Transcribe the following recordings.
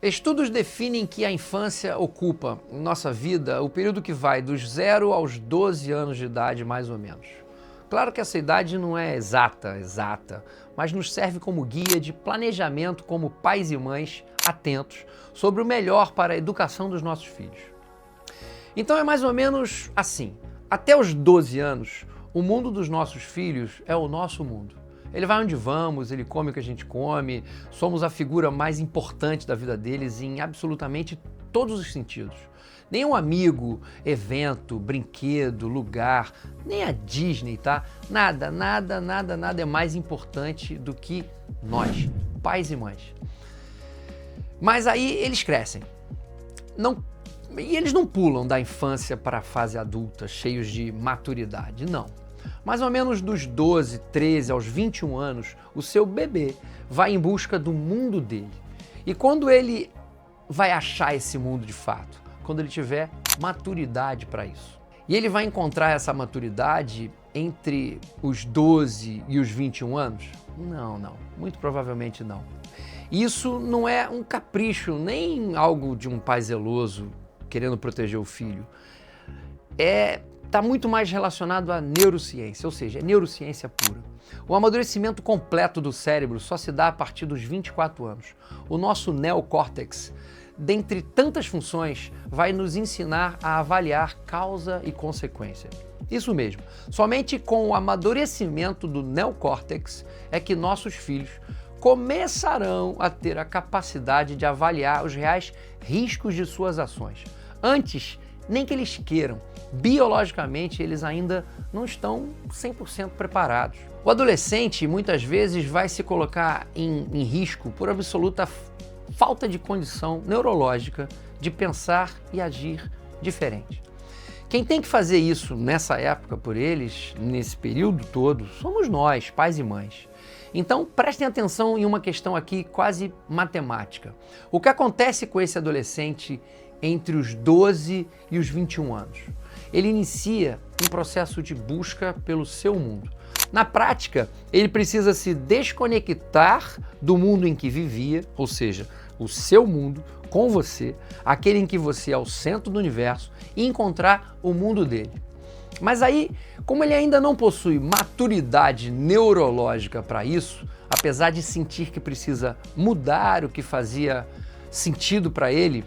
Estudos definem que a infância ocupa, em nossa vida, o período que vai dos 0 aos 12 anos de idade, mais ou menos. Claro que essa idade não é exata, mas nos serve como guia de planejamento como pais e mães atentos sobre o melhor para a educação dos nossos filhos. Então é mais ou menos assim. Até os 12 anos, o mundo dos nossos filhos é o nosso mundo. Ele vai onde vamos, ele come o que a gente come, somos a figura mais importante da vida deles em absolutamente todos os sentidos. Nenhum amigo, evento, brinquedo, lugar, nem a Disney, tá? Nada é mais importante do que nós, pais e mães. Mas aí eles crescem. E eles não pulam da infância para a fase adulta, cheios de maturidade, não. Mais ou menos dos 12, 13 aos 21 anos, o seu bebê vai em busca do mundo dele. E quando ele vai achar esse mundo de fato? Quando ele tiver maturidade para isso. E ele vai encontrar essa maturidade entre os 12 e os 21 anos? Não, muito provavelmente não. Isso não é um capricho, nem algo de um pai zeloso querendo proteger o filho. Está muito mais relacionado à neurociência, ou seja, é neurociência pura. O amadurecimento completo do cérebro só se dá a partir dos 24 anos. O nosso neocórtex, dentre tantas funções, vai nos ensinar a avaliar causa e consequência. Isso mesmo, somente com o amadurecimento do neocórtex é que nossos filhos começarão a ter a capacidade de avaliar os reais riscos de suas ações. Antes, nem que eles queiram, biologicamente eles ainda não estão 100% preparados. O adolescente muitas vezes vai se colocar em risco por absoluta falta de condição neurológica de pensar e agir diferente. Quem tem que fazer isso nessa época por eles, nesse período todo, somos nós, pais e mães. Então prestem atenção em uma questão aqui quase matemática. O que acontece com esse adolescente entre os 12 e os 21 anos? Ele inicia um processo de busca pelo seu mundo. Na prática, ele precisa se desconectar do mundo em que vivia, ou seja, o seu mundo com você, aquele em que você é o centro do universo, e encontrar o mundo dele. Mas aí, como ele ainda não possui maturidade neurológica para isso, apesar de sentir que precisa mudar o que fazia sentido para ele,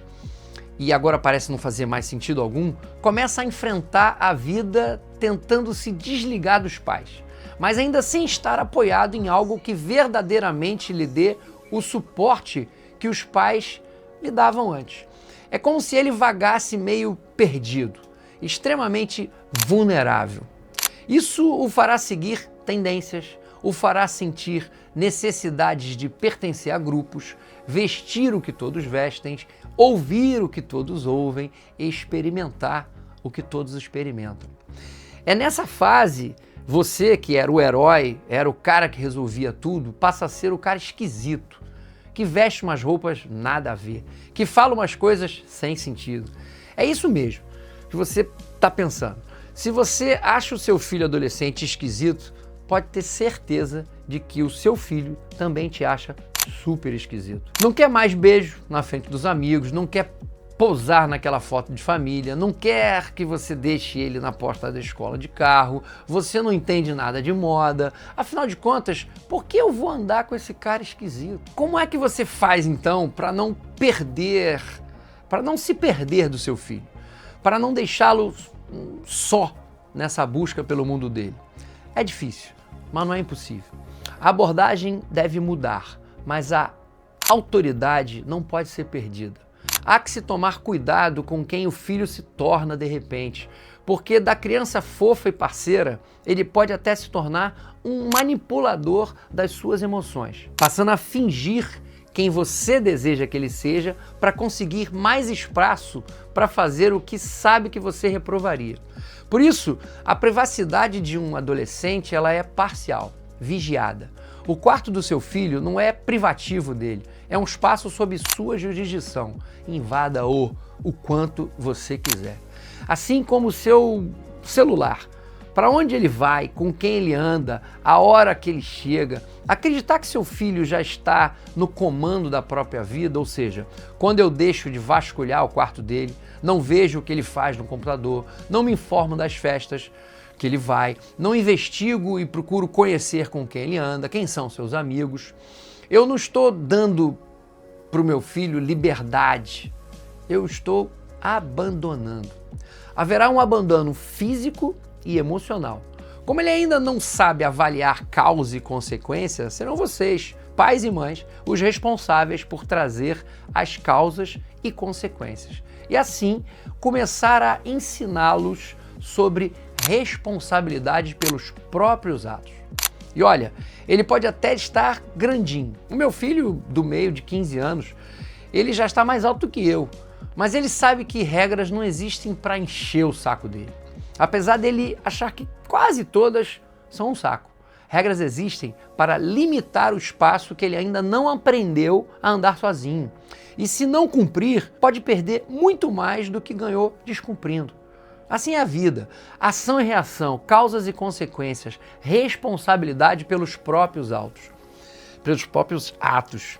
e agora parece não fazer mais sentido algum, começa a enfrentar a vida tentando se desligar dos pais, mas ainda sem estar apoiado em algo que verdadeiramente lhe dê o suporte que os pais lhe davam antes. É como se ele vagasse meio perdido, extremamente vulnerável. Isso o fará seguir tendências, o fará sentir necessidades de pertencer a grupos, vestir o que todos vestem, ouvir o que todos ouvem e experimentar o que todos experimentam. É nessa fase, você que era o herói, era o cara que resolvia tudo, passa a ser o cara esquisito, que veste umas roupas nada a ver, que fala umas coisas sem sentido. É isso mesmo que você está pensando. Se você acha o seu filho adolescente esquisito, pode ter certeza de que o seu filho também te acha super esquisito. Não quer mais beijo na frente dos amigos, não quer posar naquela foto de família, não quer que você deixe ele na porta da escola de carro, você não entende nada de moda. Afinal de contas, por que eu vou andar com esse cara esquisito? Como é que você faz então para não se perder do seu filho? Para não deixá-lo só nessa busca pelo mundo dele? É difícil, mas não é impossível. A abordagem deve mudar, mas a autoridade não pode ser perdida. Há que se tomar cuidado com quem o filho se torna de repente, porque da criança fofa e parceira, ele pode até se tornar um manipulador das suas emoções, passando a fingir quem você deseja que ele seja para conseguir mais espaço para fazer o que sabe que você reprovaria. Por isso, a privacidade de um adolescente ela é parcial, vigiada. O quarto do seu filho não é privativo dele, é um espaço sob sua jurisdição. Invada-o o quanto você quiser. Assim como o seu celular. para onde ele vai, com quem ele anda, a hora que ele chega. Acreditar que seu filho já está no comando da própria vida, ou seja, quando eu deixo de vasculhar o quarto dele, não vejo o que ele faz no computador, não me informo das festas que ele vai, não investigo e procuro conhecer com quem ele anda, quem são seus amigos. Eu não estou dando para o meu filho liberdade, eu estou abandonando. Haverá um abandono físico e emocional. Como ele ainda não sabe avaliar causa e consequência, serão vocês, pais e mães, os responsáveis por trazer as causas e consequências. E assim, começar a ensiná-los sobre responsabilidade pelos próprios atos. E olha, ele pode até estar grandinho. O meu filho do meio, de 15 anos, ele já está mais alto que eu, mas ele sabe que regras não existem para encher o saco dele. Apesar dele achar que quase todas são um saco. Regras existem para limitar o espaço que ele ainda não aprendeu a andar sozinho. E se não cumprir, pode perder muito mais do que ganhou descumprindo. Assim é a vida. Ação e reação, causas e consequências, responsabilidade pelos próprios atos.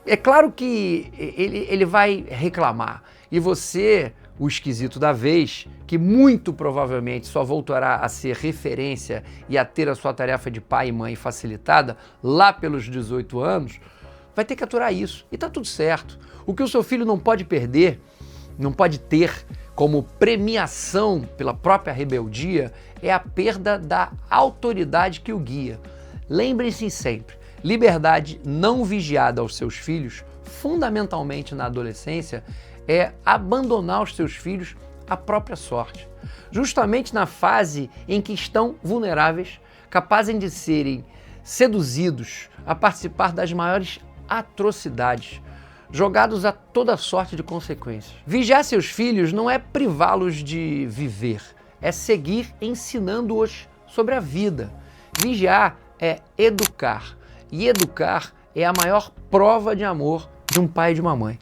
É claro que ele vai reclamar. E você, o esquisito da vez, que muito provavelmente só voltará a ser referência e a ter a sua tarefa de pai e mãe facilitada lá pelos 18 anos, vai ter que aturar isso. E tá tudo certo. O que o seu filho não pode perder, não pode ter como premiação pela própria rebeldia, é a perda da autoridade que o guia. Lembrem-se sempre, liberdade não vigiada aos seus filhos, fundamentalmente na adolescência, é abandonar os seus filhos à própria sorte. Justamente na fase em que estão vulneráveis, capazes de serem seduzidos a participar das maiores atrocidades, jogados a toda sorte de consequências. Vigiar seus filhos não é privá-los de viver, é seguir ensinando-os sobre a vida. Vigiar é educar, e educar é a maior prova de amor de um pai e de uma mãe.